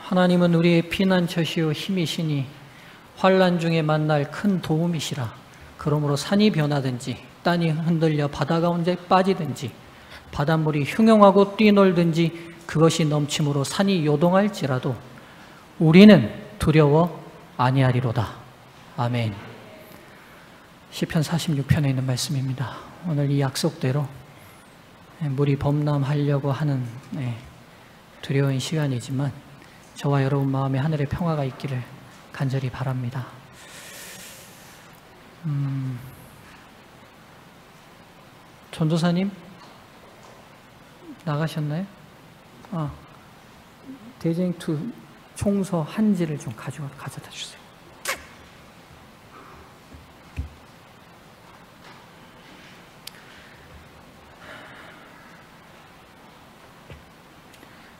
하나님은 우리의 피난처시요 힘이시니 환난 중에 만날 큰 도움이시라. 그러므로 산이 변하든지 땅이 흔들려 바다 가운데 빠지든지 바닷물이 흉용하고 뛰놀든지 그것이 넘침으로 산이 요동할지라도 우리는 두려워 아니하리로다. 아멘. 시편 46편에 있는 말씀입니다. 오늘 이 약속대로 물이 범람하려고 하는 두려운 시간이지만 저와 여러분 마음에 하늘의 평화가 있기를 간절히 바랍니다. 전도사님 나가셨나요? 대쟁투 총서 한지를 좀 가져다 주세요.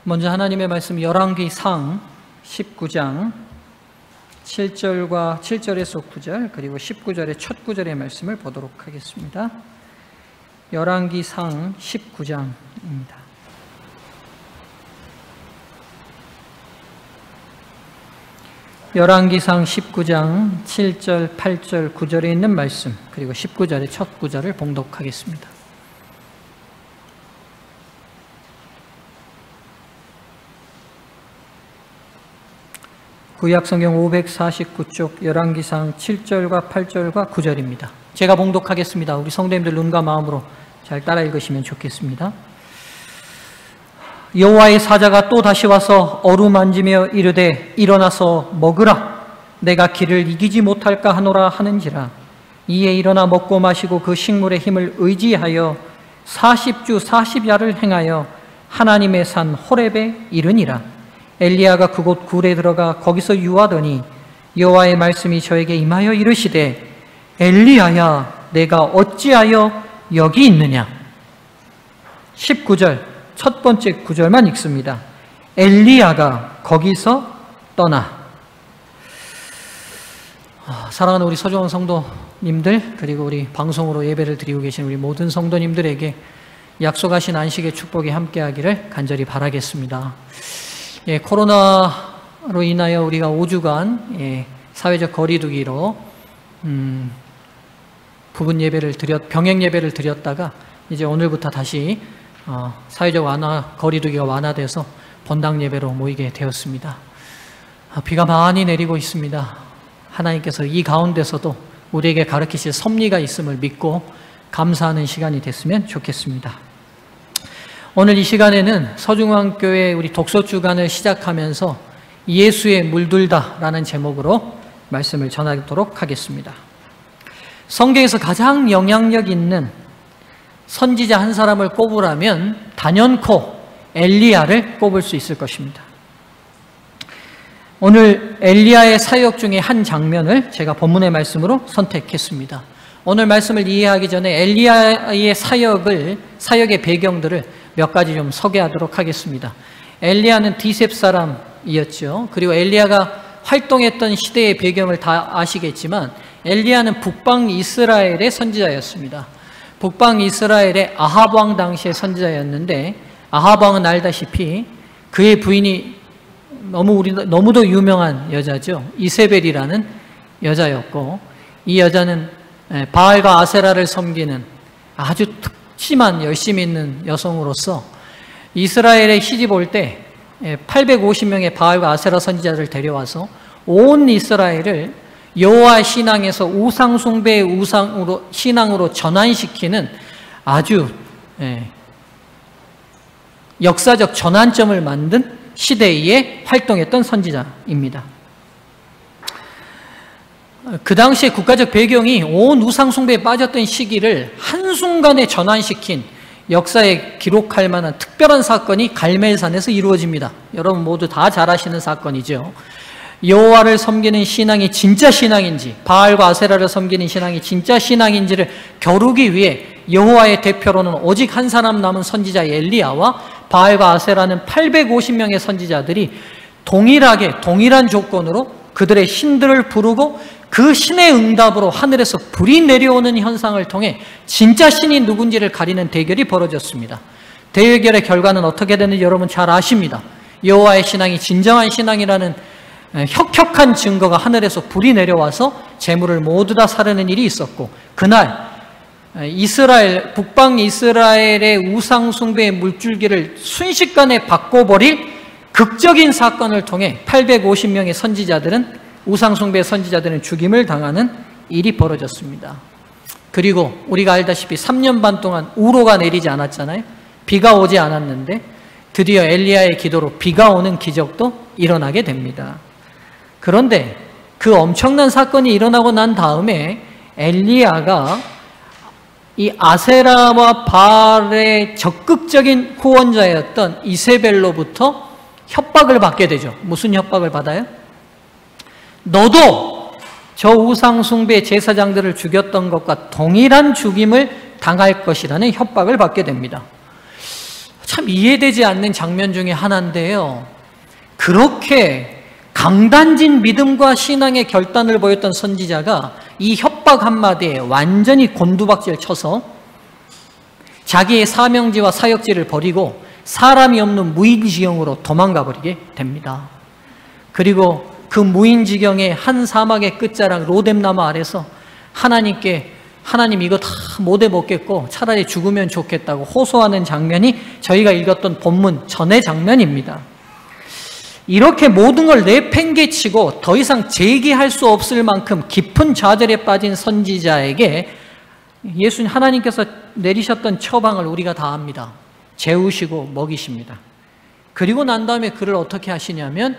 먼저 하나님의 말씀 열왕기상 19장 7절에서 9절 그리고 19절의 첫 구절의 말씀을 보도록 하겠습니다. 열왕기상 19장입니다. 열왕기상 19장 7절, 8절, 9절에 있는 말씀 그리고 19절의 첫 구절을 봉독하겠습니다. 구약성경 549쪽 열왕기상 7절과 8절과 9절입니다. 제가 봉독하겠습니다. 우리 성도님들 눈과 마음으로 잘 따라 읽으시면 좋겠습니다. 여호와의 사자가 또 다시 와서 어루만지며 이르되 일어나서 먹으라. 내가 길을 이기지 못할까 하노라 하는지라. 이에 일어나 먹고 마시고 그 식물의 힘을 의지하여 40주 40야를 행하여 하나님의 산 호렙에 이르니라. 엘리야가 그곳 굴에 들어가 거기서 유하더니 여호와의 말씀이 저에게 임하여 이르시되 엘리야야 내가 어찌하여 여기 있느냐. 19절 첫 번째 구절만 읽습니다. 엘리야가 거기서 떠나. 사랑하는 우리 소중한 성도님들 그리고 우리 방송으로 예배를 드리고 계신 우리 모든 성도님들에게 약속하신 안식의 축복이 함께하기를 간절히 바라겠습니다. 코로나로 인하여 우리가 5주간 사회적 거리두기로 부분 예배를 병행 예배를 드렸다가 이제 오늘부터 다시 사회적 거리두기가 완화돼서 본당 예배로 모이게 되었습니다. 비가 많이 내리고 있습니다. 하나님께서 이 가운데서도 우리에게 가르치실 섭리가 있음을 믿고 감사하는 시간이 됐으면 좋겠습니다. 오늘 이 시간에는 서중앙교회 우리 독서주간을 시작하면서 예수에 물들다라는 제목으로 말씀을 전하도록 하겠습니다. 성경에서 가장 영향력 있는 선지자 한 사람을 꼽으라면 단연코 엘리야를 꼽을 수 있을 것입니다. 오늘 엘리야의 사역 중에 한 장면을 제가 본문의 말씀으로 선택했습니다. 오늘 말씀을 이해하기 전에 엘리야의 사역의 배경들을 몇 가지 좀 소개하도록 하겠습니다. 엘리야는 디셉 사람이었죠. 그리고 엘리야가 활동했던 시대의 배경을 다 아시겠지만 엘리야는 북방 이스라엘의 선지자였습니다. 북방 이스라엘의 아합 왕 당시의 선지자였는데 아합 왕은 알다시피 그의 부인이 너무도 유명한 여자죠. 이세벨이라는 여자였고 이 여자는 바알과 아세라를 섬기는 아주 특심한 열심히 있는 여성으로서 이스라엘에 시집 올 때 850명의 바알과 아세라 선지자를 데려와서 온 이스라엘을 여호와 신앙에서 우상 숭배의 신앙으로 전환시키는 아주 역사적 전환점을 만든 시대에 활동했던 선지자입니다. 그 당시에 국가적 배경이 온 우상 숭배에 빠졌던 시기를 한순간에 전환시킨 역사에 기록할 만한 특별한 사건이 갈멜산에서 이루어집니다. 여러분 모두 다 잘 아시는 사건이죠. 여호와를 섬기는 신앙이 진짜 신앙인지 바알과 아세라를 섬기는 신앙이 진짜 신앙인지를 겨루기 위해 여호와의 대표로는 오직 한 사람 남은 선지자 엘리야와 바알과 아세라는 850명의 선지자들이 동일한 조건으로 그들의 신들을 부르고 그 신의 응답으로 하늘에서 불이 내려오는 현상을 통해 진짜 신이 누군지를 가리는 대결이 벌어졌습니다. 대결의 결과는 어떻게 됐는지 여러분 잘 아십니다. 여호와의 신앙이 진정한 신앙이라는 혁혁한 증거가 하늘에서 불이 내려와서 재물을 모두 다 사르는 일이 있었고, 그날 북방 이스라엘의 우상 숭배의 물줄기를 순식간에 바꿔버릴 극적인 사건을 통해 850명의 선지자들은, 우상 숭배 선지자들은 죽임을 당하는 일이 벌어졌습니다. 그리고 우리가 알다시피 3년 반 동안 우로가 내리지 않았잖아요. 비가 오지 않았는데 드디어 엘리야의 기도로 비가 오는 기적도 일어나게 됩니다. 그런데 그 엄청난 사건이 일어나고 난 다음에 엘리야가 이 아세라와 바알의 적극적인 후원자였던 이세벨로부터 협박을 받게 되죠. 무슨 협박을 받아요? 너도 저 우상 숭배 제사장들을 죽였던 것과 동일한 죽임을 당할 것이라는 협박을 받게 됩니다. 참 이해되지 않는 장면 중에 하나인데요. 그렇게 강단진 믿음과 신앙의 결단을 보였던 선지자가 이 협박 한마디에 완전히 곤두박질 쳐서 자기의 사명지와 사역지를 버리고 사람이 없는 무인지경으로 도망가 버리게 됩니다. 그리고 그 무인지경의 한 사막의 끝자락 로뎀나무 아래서 하나님께 하나님 이거 다 못해 먹겠고 차라리 죽으면 좋겠다고 호소하는 장면이 저희가 읽었던 본문 전의 장면입니다. 이렇게 모든 걸 내팽개치고 더 이상 재기할 수 없을 만큼 깊은 좌절에 빠진 선지자에게 예수님 하나님께서 내리셨던 처방을 우리가 다 압니다. 재우시고 먹이십니다. 그리고 난 다음에 그를 어떻게 하시냐면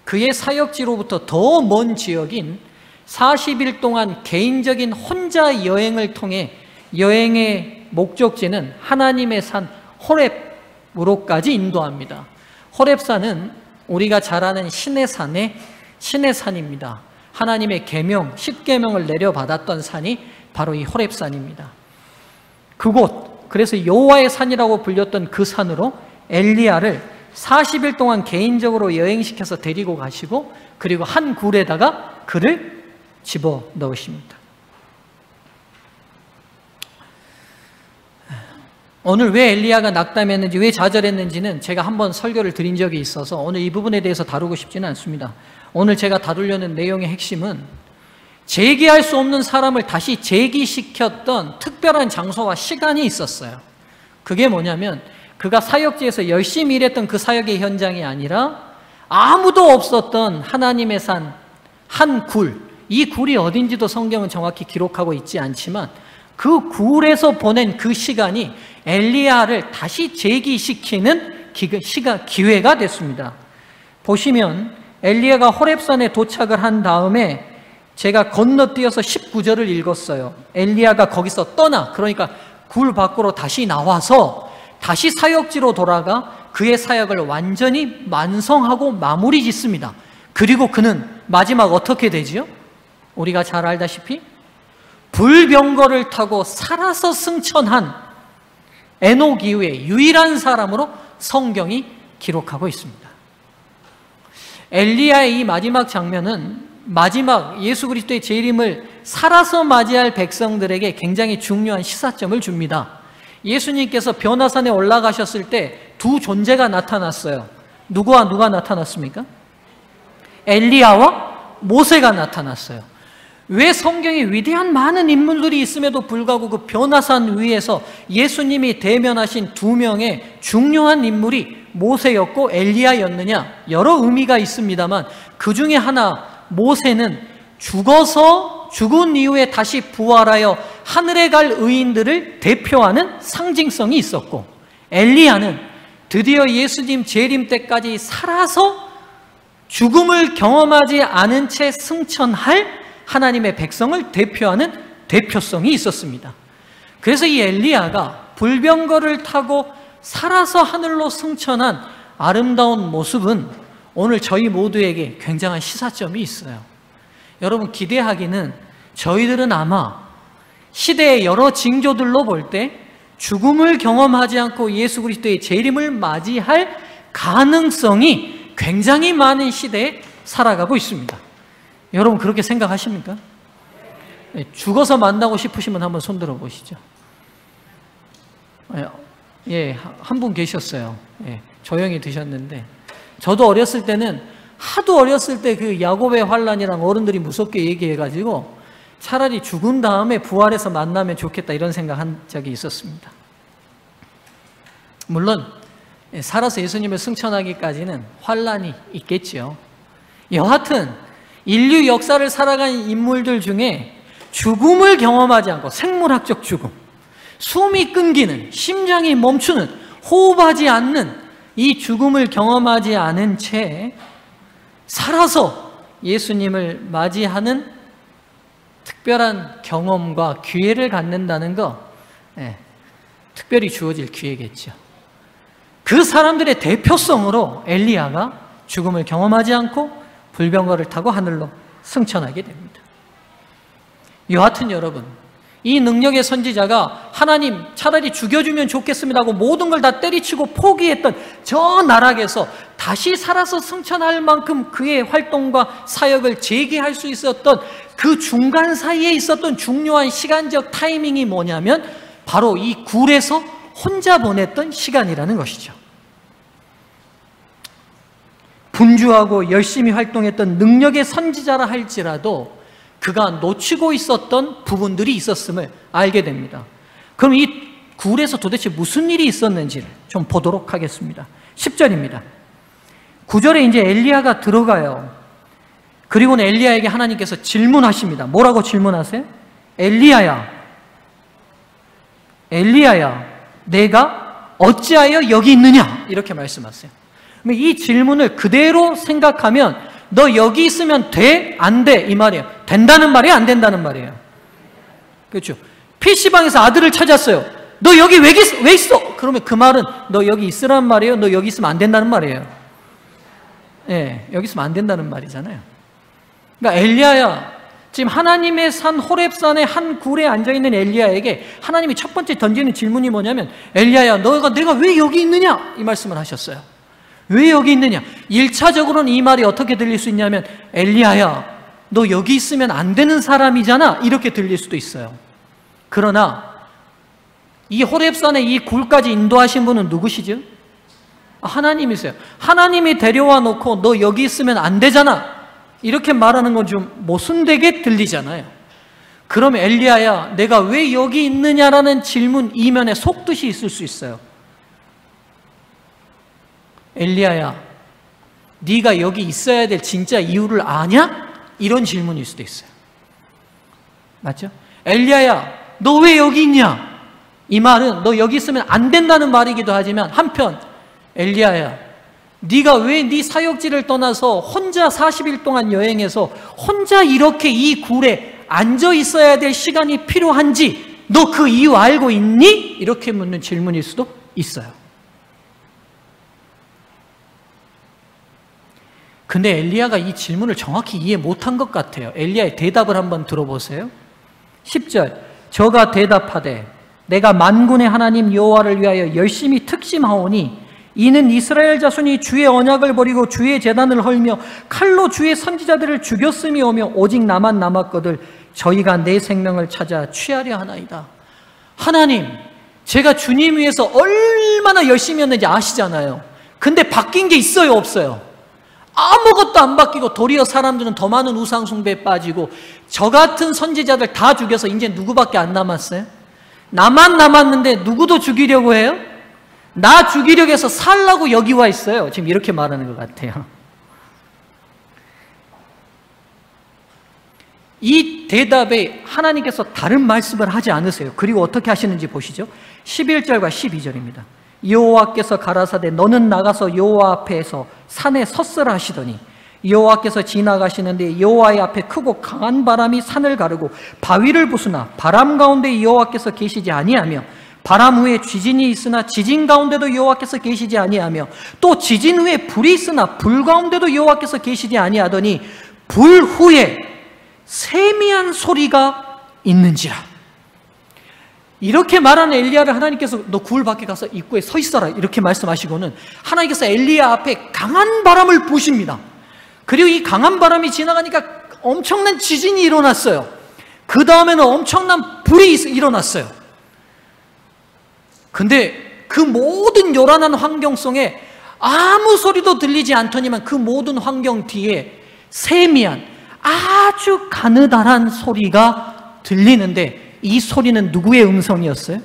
그의 사역지로부터 더 먼 지역인 40일 동안 개인적인 혼자 여행을 통해 여행의 목적지는 하나님의 산 호렙으로까지 인도합니다. 호렙산은 우리가 잘 아는 신의 산입니다. 하나님의 계명, 10계명을 내려받았던 산이 바로 이 호렙산입니다. 그곳, 그래서 여호와의 산이라고 불렸던 그 산으로 엘리야를 40일 동안 개인적으로 여행시켜서 데리고 가시고 그리고 한 굴에다가 그를 집어넣으십니다. 오늘 왜 엘리야가 낙담했는지, 왜 좌절했는지는 제가 한번 설교를 드린 적이 있어서 오늘 이 부분에 대해서 다루고 싶지는 않습니다. 오늘 제가 다루려는 내용의 핵심은 재기할 수 없는 사람을 다시 재기시켰던 특별한 장소와 시간이 있었어요. 그게 뭐냐면 그가 사역지에서 열심히 일했던 그 사역의 현장이 아니라 아무도 없었던 하나님의 산 한 굴, 이 굴이 어딘지도 성경은 정확히 기록하고 있지 않지만 그 굴에서 보낸 그 시간이 엘리야를 다시 재기시키는 기회가 됐습니다. 보시면 엘리야가 호렙산에 도착을 한 다음에 제가 건너뛰어서 19절을 읽었어요. 엘리야가 거기서 떠나, 그러니까 굴 밖으로 다시 나와서 다시 사역지로 돌아가 그의 사역을 완전히 완성하고 마무리 짓습니다. 그리고 그는 마지막 어떻게 되지요? 우리가 잘 알다시피 불병거를 타고 살아서 승천한 에녹 이후에 유일한 사람으로 성경이 기록하고 있습니다. 엘리야의 이 마지막 장면은 마지막 예수 그리스도의 재림을 살아서 맞이할 백성들에게 굉장히 중요한 시사점을 줍니다. 예수님께서 변화산에 올라가셨을 때 두 존재가 나타났어요. 누구와 누가 나타났습니까? 엘리야와 모세가 나타났어요. 왜 성경에 위대한 많은 인물들이 있음에도 불구하고 그 변화산 위에서 예수님이 대면하신 두 명의 중요한 인물이 모세였고 엘리야였느냐? 여러 의미가 있습니다만 그 중에 하나, 모세는 죽은 이후에 다시 부활하여 하늘에 갈 의인들을 대표하는 상징성이 있었고, 엘리야는 드디어 예수님 재림 때까지 살아서 죽음을 경험하지 않은 채 승천할 하나님의 백성을 대표하는 대표성이 있었습니다. 그래서 이 엘리야가 불병거를 타고 살아서 하늘로 승천한 아름다운 모습은 오늘 저희 모두에게 굉장한 시사점이 있어요. 여러분, 기대하기는 저희들은 아마 시대의 여러 징조들로 볼 때 죽음을 경험하지 않고 예수 그리스도의 재림을 맞이할 가능성이 굉장히 많은 시대에 살아가고 있습니다. 여러분 그렇게 생각하십니까? 죽어서 만나고 싶으시면 한번 손들어 보시죠. 예, 한 분 계셨어요. 예, 조용히 드셨는데 저도 어렸을 때는 하도 어렸을 때 그 야곱의 환란이랑 어른들이 무섭게 얘기해가지고 차라리 죽은 다음에 부활해서 만나면 좋겠다 이런 생각한 적이 있었습니다. 물론 살아서 예수님을 승천하기까지는 환란이 있겠죠. 여하튼 인류 역사를 살아간 인물들 중에 죽음을 경험하지 않고, 생물학적 죽음, 숨이 끊기는, 심장이 멈추는, 호흡하지 않는 이 죽음을 경험하지 않은 채 살아서 예수님을 맞이하는 특별한 경험과 기회를 갖는다는 거, 특별히 주어질 기회겠죠. 그 사람들의 대표성으로 엘리야가 죽음을 경험하지 않고 불병거를 타고 하늘로 승천하게 됩니다. 여하튼 여러분, 이 능력의 선지자가 하나님 차라리 죽여주면 좋겠습니다 하고 모든 걸 다 때리치고 포기했던 저 나락에서 다시 살아서 승천할 만큼 그의 활동과 사역을 재개할 수 있었던 그 중간 사이에 있었던 중요한 시간적 타이밍이 뭐냐면 바로 이 굴에서 혼자 보냈던 시간이라는 것이죠. 분주하고 열심히 활동했던 능력의 선지자라 할지라도 그가 놓치고 있었던 부분들이 있었음을 알게 됩니다. 그럼 이 굴에서 도대체 무슨 일이 있었는지를 좀 보도록 하겠습니다. 10절입니다. 9절에 이제 엘리야가 들어가요. 그리고는 엘리야에게 하나님께서 질문하십니다. 뭐라고 질문하세요? 엘리야야, 내가 어찌하여 여기 있느냐? 이렇게 말씀하세요. 이 질문을 그대로 생각하면 너 여기 있으면 돼? 안 돼? 이 말이에요. 된다는 말이에요? 안 된다는 말이에요? 그렇죠. PC방에서 아들을 찾았어요. 너 여기 왜 있어? 그러면 그 말은 너 여기 있으란 말이에요? 너 여기 있으면 안 된다는 말이에요? 여기 있으면 안 된다는 말이잖아요. 그러니까 엘리야야, 지금 하나님의 산 호렙산의 한 굴에 앉아있는 엘리야에게 하나님이 첫 번째 던지는 질문이 뭐냐면 엘리야야, 내가 왜 여기 있느냐? 이 말씀을 하셨어요. 왜 여기 있느냐? 1차적으로는 이 말이 어떻게 들릴 수 있냐면 엘리야야, 너 여기 있으면 안 되는 사람이잖아, 이렇게 들릴 수도 있어요. 그러나 이 호렙산의 이 굴까지 인도하신 분은 누구시죠? 하나님이세요. 하나님이 데려와 놓고 너 여기 있으면 안 되잖아, 이렇게 말하는 건 좀 모순되게 들리잖아요. 그러면 엘리야야, 내가 왜 여기 있느냐라는 질문 이면에 속뜻이 있을 수 있어요. 엘리야야, 네가 여기 있어야 될 진짜 이유를 아냐? 이런 질문일 수도 있어요. 맞죠? 엘리야야, 너 왜 여기 있냐? 이 말은 너 여기 있으면 안 된다는 말이기도 하지만 한편 엘리야야, 네가 왜 네 사역지를 떠나서 혼자 40일 동안 여행해서 혼자 이렇게 이 굴에 앉아 있어야 될 시간이 필요한지 너 그 이유 알고 있니? 이렇게 묻는 질문일 수도 있어요. 근데 엘리야가 이 질문을 정확히 이해 못한 것 같아요. 엘리야의 대답을 한번 들어보세요. 10절, 저가 대답하되 내가 만군의 하나님 여호와를 위하여 열심히 특심하오니 이는 이스라엘 자손이 주의 언약을 버리고 주의 제단을 헐며 칼로 주의 선지자들을 죽였음이 오며 오직 나만 남았거늘 저희가 내 생명을 찾아 취하려 하나이다. 하나님, 제가 주님 위해서 얼마나 열심히 했는지 아시잖아요. 근데 바뀐 게 있어요, 없어요? 아무것도 안 바뀌고 도리어 사람들은 더 많은 우상 숭배에 빠지고 저 같은 선지자들 다 죽여서 이제 누구밖에 안 남았어요? 나만 남았는데 누구도 죽이려고 해요? 나 죽이려고 해서 살라고 여기 와 있어요. 지금 이렇게 말하는 것 같아요. 이 대답에 하나님께서 다른 말씀을 하지 않으세요. 그리고 어떻게 하시는지 보시죠. 11절과 12절입니다. 여호와께서 가라사대 너는 나가서 여호와 앞에서 산에 섰으라 하시더니 여호와께서 지나가시는데 여호와의 앞에 크고 강한 바람이 산을 가르고 바위를 부수나 바람 가운데 여호와께서 계시지 아니하며 바람 후에 지진이 있으나 지진 가운데도 여호와께서 계시지 아니하며 또 지진 후에 불이 있으나 불 가운데도 여호와께서 계시지 아니하더니 불 후에 세미한 소리가 있는지라. 이렇게 말하는 엘리야를 하나님께서 너 굴 밖에 가서 입구에 서 있어라 이렇게 말씀하시고는 하나님께서 엘리야 앞에 강한 바람을 부십니다. 그리고 이 강한 바람이 지나가니까 엄청난 지진이 일어났어요. 그 다음에는 엄청난 불이 일어났어요. 근데 그 모든 요란한 환경 속에 아무 소리도 들리지 않더니만 그 모든 환경 뒤에 세미한 아주 가느다란 소리가 들리는데 이 소리는 누구의 음성이었어요?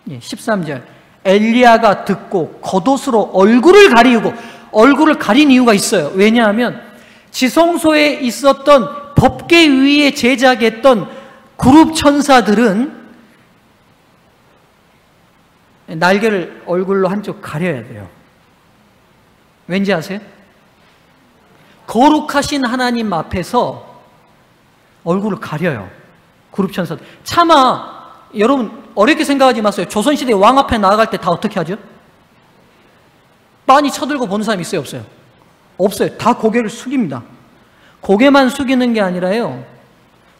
13절 엘리야가 듣고 겉옷으로 얼굴을 가리우고, 얼굴을 가린 이유가 있어요. 왜냐하면 지성소에 있었던 법궤 위에 제작했던 그룹 천사들은 날개를 얼굴로 한쪽 가려야 돼요. 왠지 아세요? 거룩하신 하나님 앞에서 얼굴을 가려요. 그룹 천사들. 차마 여러분 어렵게 생각하지 마세요. 조선시대 왕 앞에 나아갈 때 다 어떻게 하죠? 빤히 쳐들고 보는 사람이 있어요? 없어요? 없어요. 다 고개를 숙입니다. 고개만 숙이는 게 아니라요,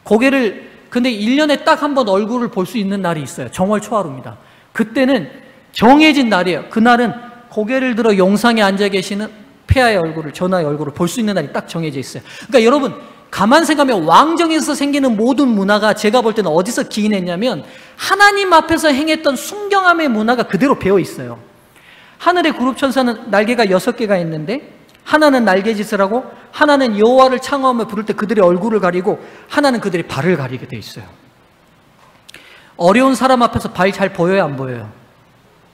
고개를, 근데 1년에 딱 한 번 얼굴을 볼 수 있는 날이 있어요. 정월 초하루입니다. 그때는 정해진 날이에요. 그날은 고개를 들어 용상에 앉아 계시는 폐하의 얼굴을, 전하의 얼굴을 볼 수 있는 날이 딱 정해져 있어요. 그러니까 여러분 가만 생각하면 왕정에서 생기는 모든 문화가 제가 볼 때는 어디서 기인했냐면 하나님 앞에서 행했던 순경함의 문화가 그대로 배어 있어요. 하늘의 그룹 천사는 날개가 6개가 있는데 하나는 날개짓을 하고, 하나는 여호와를 창호하며 부를 때 그들의 얼굴을 가리고, 하나는 그들의 발을 가리게 돼 있어요. 어려운 사람 앞에서 발 잘 보여요, 안 보여요?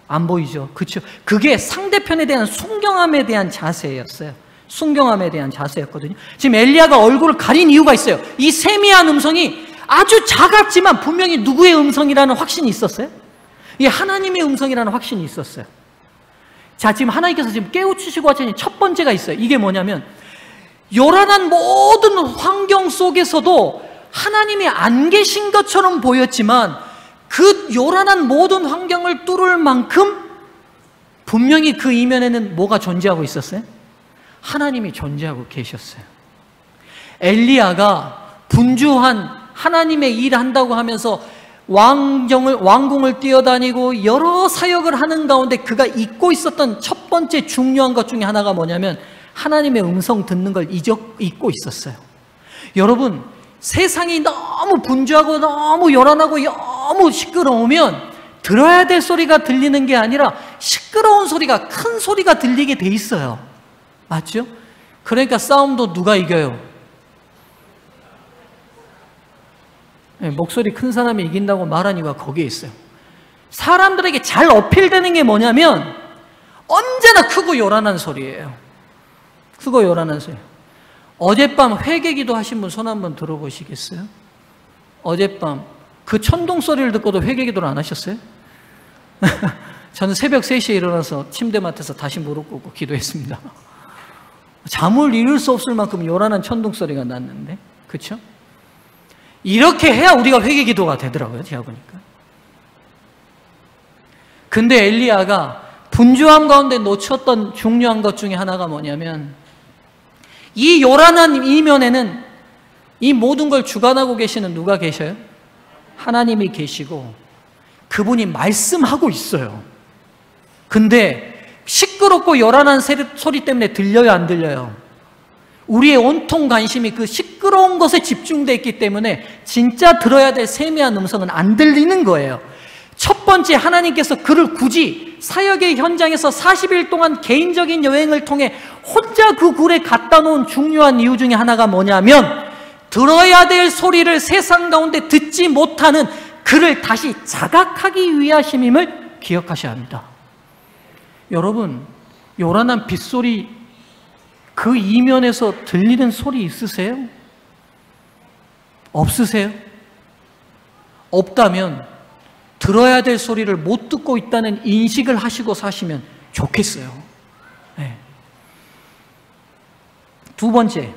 안 보이죠. 그렇죠. 그게 상대편에 대한 순경함에 대한 자세였어요. 순경함에 대한 자세였거든요. 지금 엘리야가 얼굴을 가린 이유가 있어요. 이 세미한 음성이 아주 작았지만 분명히 누구의 음성이라는 확신이 있었어요. 이게 하나님의 음성이라는 확신이 있었어요. 자, 지금 하나님께서 지금 깨우치시고 하시는 첫 번째가 있어요. 이게 뭐냐면 요란한 모든 환경 속에서도 하나님이 안 계신 것처럼 보였지만 그 요란한 모든 환경을 뚫을 만큼 분명히 그 이면에는 뭐가 존재하고 있었어요? 하나님이 존재하고 계셨어요. 엘리야가 분주한 하나님의 일 한다고 하면서 왕궁을 뛰어다니고 여러 사역을 하는 가운데 그가 잊고 있었던 첫 번째 중요한 것 중에 하나가 뭐냐면 하나님의 음성 듣는 걸 잊고 있었어요. 여러분, 세상이 너무 분주하고 너무 요란하고 너무 시끄러우면 들어야 될 소리가 들리는 게 아니라 시끄러운 소리가, 큰 소리가 들리게 돼 있어요. 맞죠? 그러니까 싸움도 누가 이겨요? 목소리 큰 사람이 이긴다고 말한 이유가 거기에 있어요. 사람들에게 잘 어필되는 게 뭐냐면 언제나 크고 요란한 소리예요. 크고 요란한 소리. 어젯밤 회개기도 하신 분 손 한번 들어보시겠어요? 어젯밤 그 천둥 소리를 듣고도 회개기도를 안 하셨어요? 저는 새벽 3시에 일어나서 침대맡에서 다시 무릎 꿇고 기도했습니다. 잠을 이룰 수 없을 만큼 요란한 천둥 소리가 났는데, 그렇죠? 이렇게 해야 우리가 회개 기도가 되더라고요, 제가 보니까. 근데 엘리야가 분주함 가운데 놓쳤던 중요한 것 중에 하나가 뭐냐면 이 요란한 이면에는 이 모든 걸 주관하고 계시는 누가 계셔요? 하나님이 계시고 그분이 말씀하고 있어요. 근데 시끄럽고 요란한 소리 때문에 들려요, 안 들려요? 우리의 온통 관심이 그 시끄러운 것에 집중되어 있기 때문에 진짜 들어야 될 세미한 음성은 안 들리는 거예요. 첫 번째, 하나님께서 그를 굳이 사역의 현장에서 40일 동안 개인적인 여행을 통해 혼자 그 굴에 갖다 놓은 중요한 이유 중에 하나가 뭐냐면 들어야 될 소리를 세상 가운데 듣지 못하는 그를 다시 자각하기 위하심임을 기억하셔야 합니다. 여러분, 요란한 빗소리 그 이면에서 들리는 소리 있으세요? 없으세요? 없다면 들어야 될 소리를 못 듣고 있다는 인식을 하시고 사시면 좋겠어요. 네. 두 번째,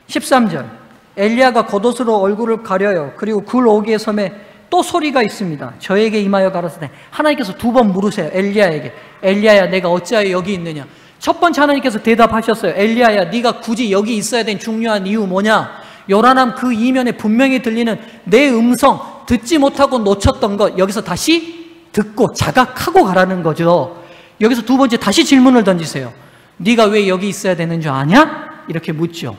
13절 엘리야가 겉옷으로 얼굴을 가려요. 그리고 굴 오기의 섬에 또 소리가 있습니다. 저에게 임하여 가라사대. 하나님께서 두 번 물으세요. 엘리야에게. 엘리야야, 내가 어찌하여 여기 있느냐? 첫 번째 하나님께서 대답하셨어요. 엘리야야, 네가 굳이 여기 있어야 된 중요한 이유 뭐냐? 요란함 그 이면에 분명히 들리는 내 음성, 듣지 못하고 놓쳤던 것, 여기서 다시 듣고 자각하고 가라는 거죠. 여기서 두 번째 다시 질문을 던지세요. 네가 왜 여기 있어야 되는 줄 아냐? 이렇게 묻죠.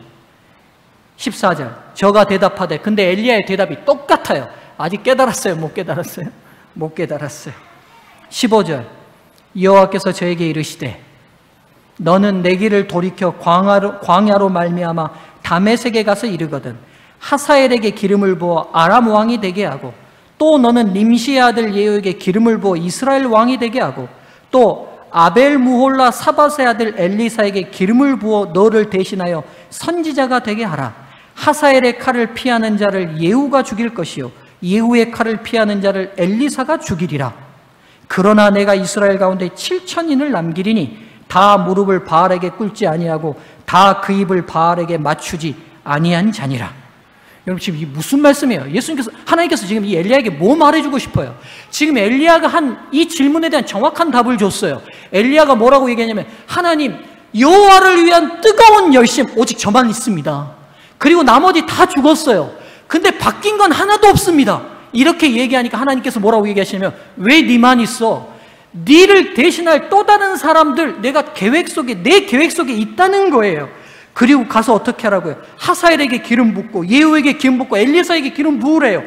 14절 저가 대답하되, 근데 엘리야의 대답이 똑같아요. 아직 깨달았어요? 못 깨달았어요? 못 깨달았어요. 15절 여호와께서 저에게 이르시되 너는 내 길을 돌이켜 광야로 말미암아 다메섹에 가서 이르거든 하사엘에게 기름을 부어 아람 왕이 되게 하고 또 너는 nim시의 아들 예후에게 기름을 부어 이스라엘 왕이 되게 하고 또 아벨 무홀라 사밧의 아들 엘리사에게 기름을 부어 너를 대신하여 선지자가 되게 하라. 하사엘의 칼을 피하는 자를 예후가 죽일 것이요 예후의 칼을 피하는 자를 엘리사가 죽이리라. 그러나 내가 이스라엘 가운데 7,000인을 남기리니 다 무릎을 바알에게 꿇지 아니하고 다 그 입을 바알에게 맞추지 아니한 자니라. 여러분 지금 이 무슨 말씀이에요? 하나님께서 지금 이 엘리야에게 뭐 말해주고 싶어요? 지금 엘리야가 한 이 질문에 대한 정확한 답을 줬어요. 엘리야가 뭐라고 얘기하냐면 하나님 여호와를 위한 뜨거운 열심 오직 저만 있습니다. 그리고 나머지 다 죽었어요. 근데 바뀐 건 하나도 없습니다. 이렇게 얘기하니까 하나님께서 뭐라고 얘기하시냐면 왜 니만 있어? 니를 대신할 또 다른 사람들 내가 내 계획 속에 있다는 거예요. 그리고 가서 어떻게 하라고요? 하사엘에게 기름 붓고 예후에게 기름 붓고 엘리사에게 기름 부으래요.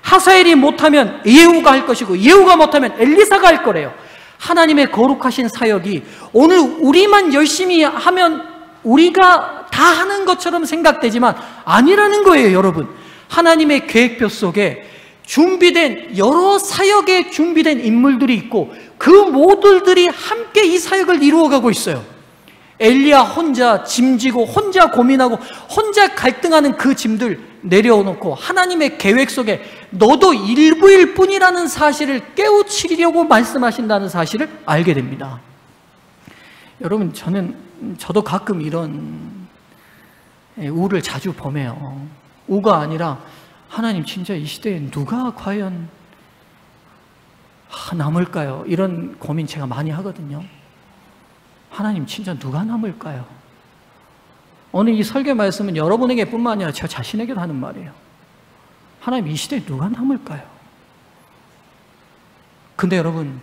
하사엘이 못하면 예후가 할 것이고 예후가 못하면 엘리사가 할 거래요. 하나님의 거룩하신 사역이 오늘 우리만 열심히 하면 우리가 다 하는 것처럼 생각되지만 아니라는 거예요. 여러분, 하나님의 계획표 속에 준비된 여러 사역에 준비된 인물들이 있고 그 모두들이 함께 이 사역을 이루어가고 있어요. 엘리야 혼자 짐지고 혼자 고민하고 혼자 갈등하는 그 짐들 내려놓고 하나님의 계획 속에 너도 일부일 뿐이라는 사실을 깨우치려고 말씀하신다는 사실을 알게 됩니다. 여러분, 저도 가끔 이런 우를 자주 범해요. 우가 아니라 하나님 진짜 이 시대에 누가 과연 남을까요? 이런 고민 제가 많이 하거든요. 하나님 진짜 누가 남을까요? 오늘 이 설교 말씀은 여러분에게 뿐만 아니라 저 자신에게도 하는 말이에요. 하나님 이 시대에 누가 남을까요? 근데 여러분,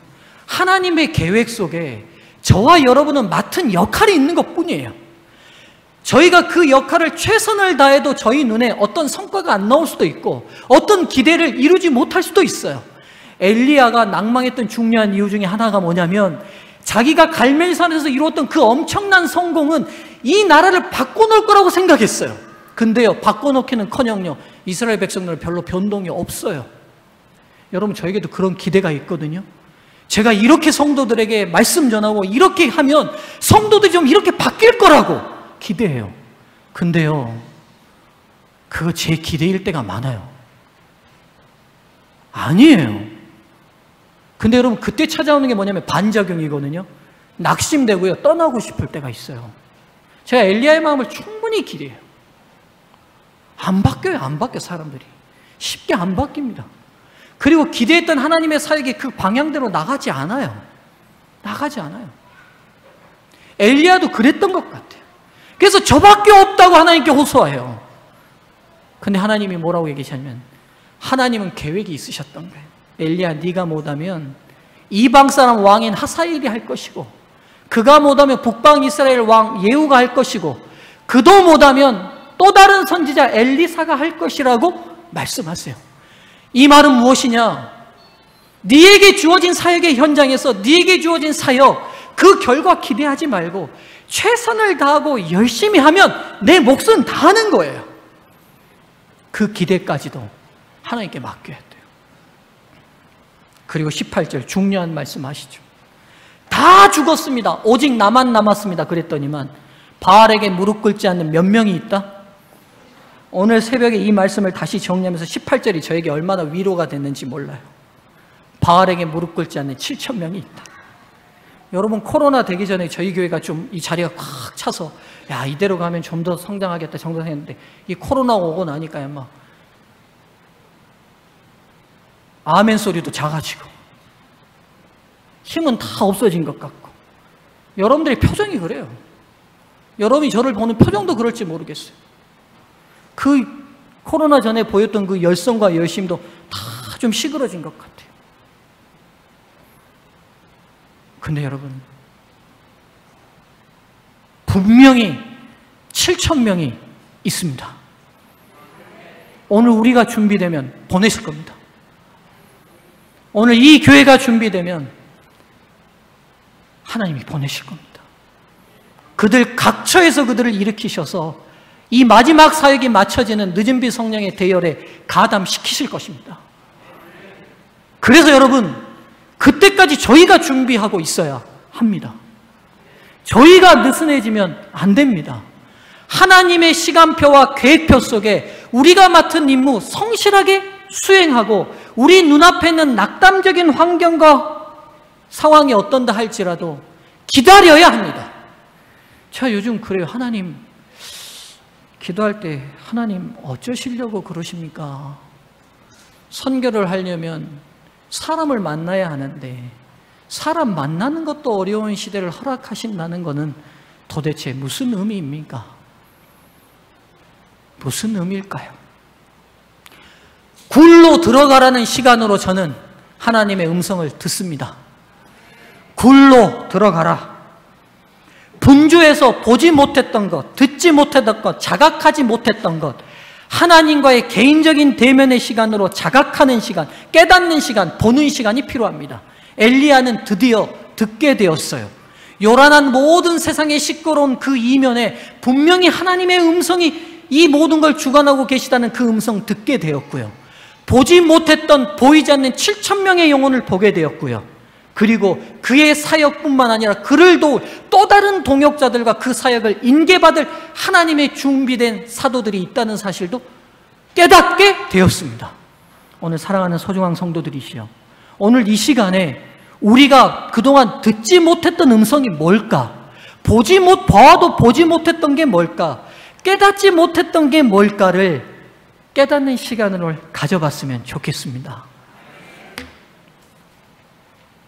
하나님의 계획 속에 저와 여러분은 맡은 역할이 있는 것 뿐이에요. 저희가 그 역할을 최선을 다해도 저희 눈에 어떤 성과가 안 나올 수도 있고 어떤 기대를 이루지 못할 수도 있어요. 엘리야가 낭망했던 중요한 이유 중에 하나가 뭐냐면 자기가 갈멜산에서 이루었던 그 엄청난 성공은 이 나라를 바꿔놓을 거라고 생각했어요. 근데요, 바꿔놓기는커녕요 이스라엘 백성들은 별로 변동이 없어요. 여러분, 저에게도 그런 기대가 있거든요. 제가 이렇게 성도들에게 말씀 전하고 이렇게 하면 성도들이 좀 이렇게 바뀔 거라고 기대해요. 근데요, 그거 제 기대일 때가 많아요. 아니에요. 근데 여러분, 그때 찾아오는 게 뭐냐면 반작용이거든요. 낙심되고요, 떠나고 싶을 때가 있어요. 제가 엘리야의 마음을 충분히 기대해요. 안 바뀌어요. 안 바뀌어. 사람들이 쉽게 안 바뀝니다. 그리고 기대했던 하나님의 사역이 그 방향대로 나가지 않아요. 엘리야도 그랬던 것 같아요. 그래서 저밖에 없다고 하나님께 호소해요. 근데 하나님이 뭐라고 얘기하냐면 하나님은 계획이 있으셨던 거예요. 엘리야, 네가 못하면 이방 사람 왕인 하사엘이 할 것이고 그가 못하면 북방 이스라엘 왕 예후가 할 것이고 그도 못하면 또 다른 선지자 엘리사가 할 것이라고 말씀하세요. 이 말은 무엇이냐? 네에게 주어진 사역의 현장에서 네에게 주어진 사역, 그 결과 기대하지 말고 최선을 다하고 열심히 하면 내 몫은 다 하는 거예요. 그 기대까지도 하나님께 맡겨야 돼요. 그리고 18절 중요한 말씀 하시죠. 다 죽었습니다. 오직 나만 남았습니다. 그랬더니만 바알에게 무릎 꿇지 않는 몇 명이 있다? 오늘 새벽에 이 말씀을 다시 정리하면서 18절이 저에게 얼마나 위로가 됐는지 몰라요. 바알에게 무릎 꿇지 않는 7,000명이 있다. 여러분, 코로나 되기 전에 저희 교회가 좀 이 자리가 꽉 차서 야, 이대로 가면 좀 더 성장하겠다 정도했는데 이 코로나 오고 나니까 막 아멘 소리도 작아지고 힘은 다 없어진 것 같고 여러분들의 표정이 그래요. 여러분이 저를 보는 표정도 그럴지 모르겠어요. 그 코로나 전에 보였던 그 열성과 열심도 다 좀 시그러진 것 같아요. 근데 여러분, 분명히 7,000명이 있습니다. 오늘 우리가 준비되면 보내실 겁니다. 오늘 이 교회가 준비되면 하나님이 보내실 겁니다. 그들 각처에서 그들을 일으키셔서 이 마지막 사역이 맞춰지는 늦은비 성령의 대열에 가담시키실 것입니다. 그래서 여러분, 그때까지 저희가 준비하고 있어야 합니다. 저희가 느슨해지면 안 됩니다. 하나님의 시간표와 계획표 속에 우리가 맡은 임무 성실하게 수행하고 우리 눈앞에 있는 낙담적인 환경과 상황이 어떤다 할지라도 기다려야 합니다. 제가 요즘 그래요. 하나님, 기도할 때 하나님 어쩌시려고 그러십니까? 선교를 하려면 사람을 만나야 하는데 사람 만나는 것도 어려운 시대를 허락하신다는 것은 도대체 무슨 의미입니까? 무슨 의미일까요? 굴로 들어가라는 시간으로 저는 하나님의 음성을 듣습니다. 굴로 들어가라. 분주해서 보지 못했던 것, 듣지 못했던 것, 자각하지 못했던 것, 하나님과의 개인적인 대면의 시간으로 자각하는 시간, 깨닫는 시간, 보는 시간이 필요합니다. 엘리야는 드디어 듣게 되었어요. 요란한 모든 세상에 시끄러운 그 이면에 분명히 하나님의 음성이 이 모든 걸 주관하고 계시다는 그 음성 듣게 되었고요. 보지 못했던, 보이지 않는 7,000명의 영혼을 보게 되었고요. 그리고 그의 사역뿐만 아니라 그를 도울 또 다른 동역자들과 그 사역을 인계받을 하나님의 준비된 사도들이 있다는 사실도 깨닫게 되었습니다. 오늘 사랑하는 소중한 성도들이시여, 오늘 이 시간에 우리가 그동안 듣지 못했던 음성이 뭘까? 봐도 보지 못했던 게 뭘까? 깨닫지 못했던 게 뭘까를 깨닫는 시간을 가져봤으면 좋겠습니다.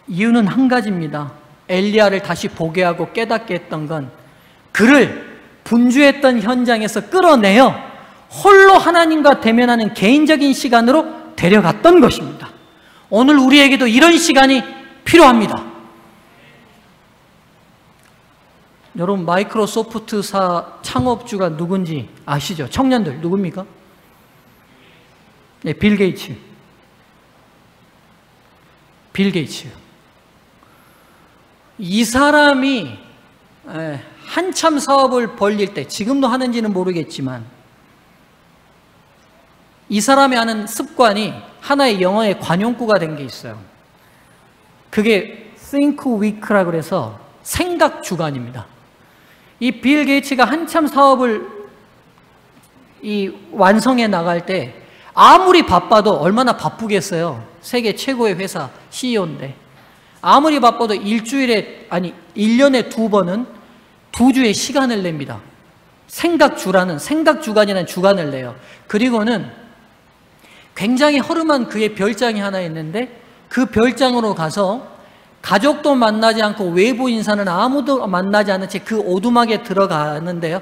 이유는 한 가지입니다. 엘리야를 다시 보게 하고 깨닫게 했던 건 그를 분주했던 현장에서 끌어내어 홀로 하나님과 대면하는 개인적인 시간으로 데려갔던 것입니다. 오늘 우리에게도 이런 시간이 필요합니다. 여러분, 마이크로소프트사 창업주가 누군지 아시죠? 청년들 누굽니까? 네, 빌 게이츠. 이 사람이 한참 사업을 벌릴 때, 지금도 하는지는 모르겠지만 이 사람이 하는 습관이 하나의 영어의 관용구가 된 게 있어요. 그게 think week라고 해서 생각 주간입니다. 이 빌 게이츠가 한참 사업을 완성해 나갈 때 아무리 바빠도, 얼마나 바쁘겠어요. 세계 최고의 회사 CEO인데 아무리 바빠도 1년에 2번은 2주의 시간을 냅니다. 생각 주간이라는 주간을 내요. 그리고는 굉장히 허름한 그의 별장이 하나 있는데 그 별장으로 가서 가족도 만나지 않고 외부 인사는 아무도 만나지 않은 채 그 오두막에 들어가는데요.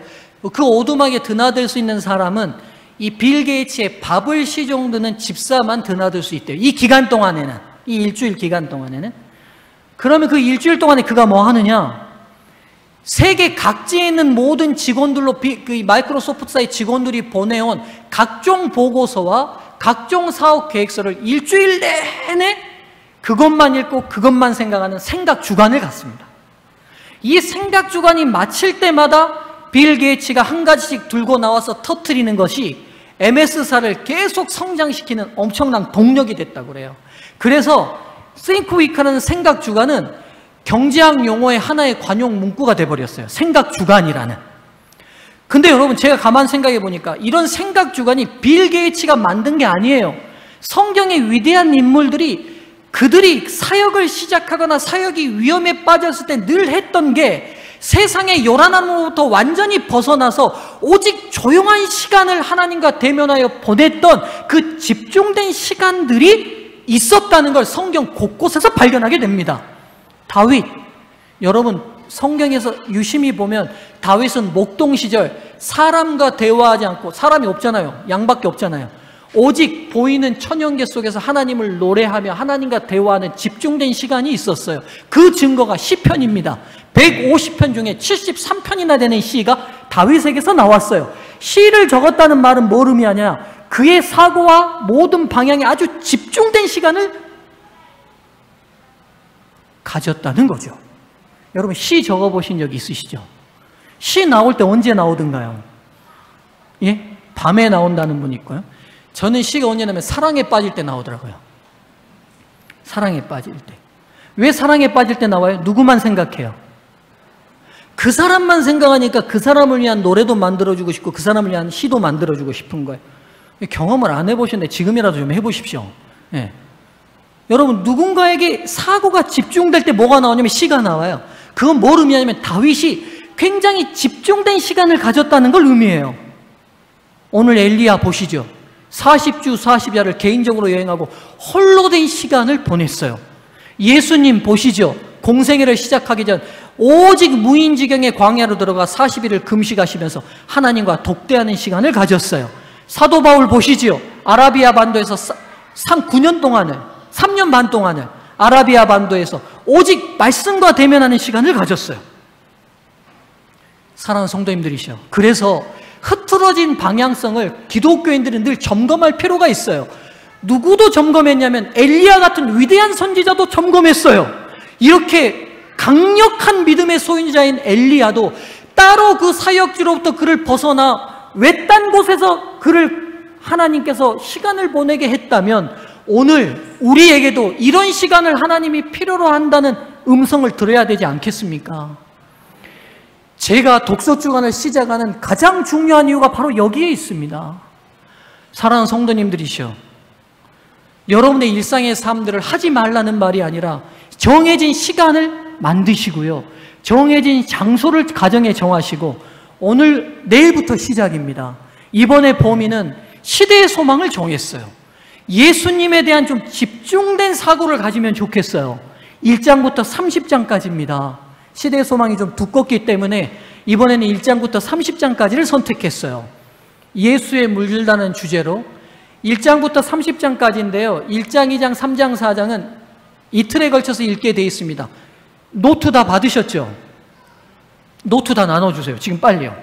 그 오두막에 드나들 수 있는 사람은 이 빌 게이츠의 밥을 시종드는 집사만 드나들 수 있대요. 이 기간 동안에는, 이 일주일 기간 동안에는. 그러면 그 일주일 동안에 그가 뭐 하느냐? 세계 각지에 있는 모든 직원들로 그 마이크로소프트사의 직원들이 보내온 각종 보고서와 각종 사업 계획서를 일주일 내내 그것만 읽고 그것만 생각하는 생각 주간을 갖습니다. 이 생각 주간이 마칠 때마다 빌 게이츠가 한 가지씩 들고 나와서 터뜨리는 것이 MS사를 계속 성장시키는 엄청난 동력이 됐다고 그래요. 그래서 think week라는 생각 주간은 경제학 용어의 하나의 관용 문구가 돼버렸어요. 생각 주간이라는. 근데 여러분, 제가 가만 생각해 보니까 이런 생각 주간이 빌 게이츠가 만든 게 아니에요. 성경의 위대한 인물들이 그들이 사역을 시작하거나 사역이 위험에 빠졌을 때 늘 했던 게 세상의 요란함으로부터 완전히 벗어나서 오직 조용한 시간을 하나님과 대면하여 보냈던 그 집중된 시간들이 있었다는 걸 성경 곳곳에서 발견하게 됩니다. 다윗, 여러분 성경에서 유심히 보면 다윗은 목동 시절 사람과 대화하지 않고, 사람이 없잖아요. 양밖에 없잖아요. 오직 보이는 천연계 속에서 하나님을 노래하며 하나님과 대화하는 집중된 시간이 있었어요. 그 증거가 시편입니다. 150편 중에 73편이나 되는 시가 다윗에게서 나왔어요. 시를 적었다는 말은 뭘 의미하냐? 그의 사고와 모든 방향에 아주 집중된 시간을 가졌다는 거죠. 여러분 시 적어보신 적 있으시죠? 시 나올 때 언제 나오던가요? 예? 밤에 나온다는 분이 있고요. 저는 시가 언제 나면 사랑에 빠질 때 나오더라고요. 사랑에 빠질 때. 왜 사랑에 빠질 때 나와요? 누구만 생각해요? 그 사람만 생각하니까 그 사람을 위한 노래도 만들어주고 싶고 그 사람을 위한 시도 만들어주고 싶은 거예요. 경험을 안 해보셨는데 지금이라도 좀 해보십시오. 예. 여러분 누군가에게 사고가 집중될 때 뭐가 나오냐면 시가 나와요. 그건 뭘 의미하냐면 다윗이 굉장히 집중된 시간을 가졌다는 걸 의미해요. 오늘 엘리야 보시죠. 40주 40야를 개인적으로 여행하고 홀로 된 시간을 보냈어요. 예수님 보시죠. 공생애를 시작하기 전 오직 무인지경의 광야로 들어가 40일을 금식하시면서 하나님과 독대하는 시간을 가졌어요. 사도 바울 보시지요. 아라비아 반도에서 9년 동안을 3년 반 동안을 아라비아 반도에서 오직 말씀과 대면하는 시간을 가졌어요. 사랑하는 성도님들이시여, 그래서 흐트러진 방향성을 기독교인들은 늘 점검할 필요가 있어요. 누구도 점검했냐면 엘리야 같은 위대한 선지자도 점검했어요. 이렇게 강력한 믿음의 소유자인 엘리야도 따로 그 사역지로부터 그를 벗어나 외딴 곳에서 그를 하나님께서 시간을 보내게 했다면 오늘 우리에게도 이런 시간을 하나님이 필요로 한다는 음성을 들어야 되지 않겠습니까? 제가 독서 주간을 시작하는 가장 중요한 이유가 바로 여기에 있습니다. 사랑하는 성도님들이시여, 여러분의 일상의 삶들을 하지 말라는 말이 아니라 정해진 시간을 만드시고요, 정해진 장소를 가정에 정하시고 오늘 내일부터 시작입니다. 이번에 범인은 시대의 소망을 정했어요. 예수님에 대한 좀 집중된 사고를 가지면 좋겠어요. 1장부터 30장까지입니다. 시대의 소망이 좀 두껍기 때문에 이번에는 1장부터 30장까지를 선택했어요. 예수에 물들다는 주제로 1장부터 30장까지인데요. 1장, 2장, 3장, 4장은 이틀에 걸쳐서 읽게 되어 있습니다. 노트 다 받으셨죠? 노트 다 나눠주세요. 지금 빨리요.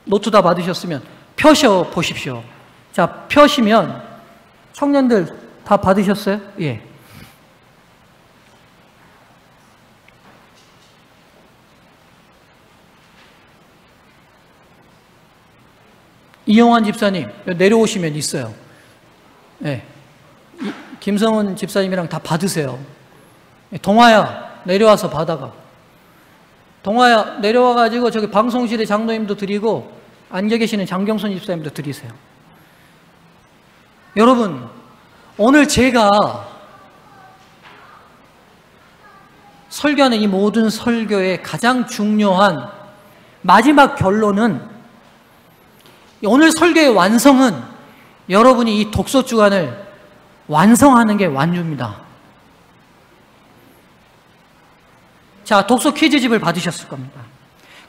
노트 다 받으셨으면 펴셔 보십시오. 자, 펴시면 청년들 다 받으셨어요? 예. 이영환 집사님 내려오시면 있어요. 예. 김성은 집사님이랑 다 받으세요. 동아야 내려와서 받아가. 동아야 내려와가지고 저기 방송실에 장로님도 드리고 앉아 계시는 장경선 집사님도 드리세요. 여러분, 오늘 제가 설교하는 이 모든 설교의 가장 중요한 마지막 결론은, 오늘 설교의 완성은 여러분이 이 독서 주간을 완성하는 게 완주입니다. 자, 독서 퀴즈집을 받으셨을 겁니다.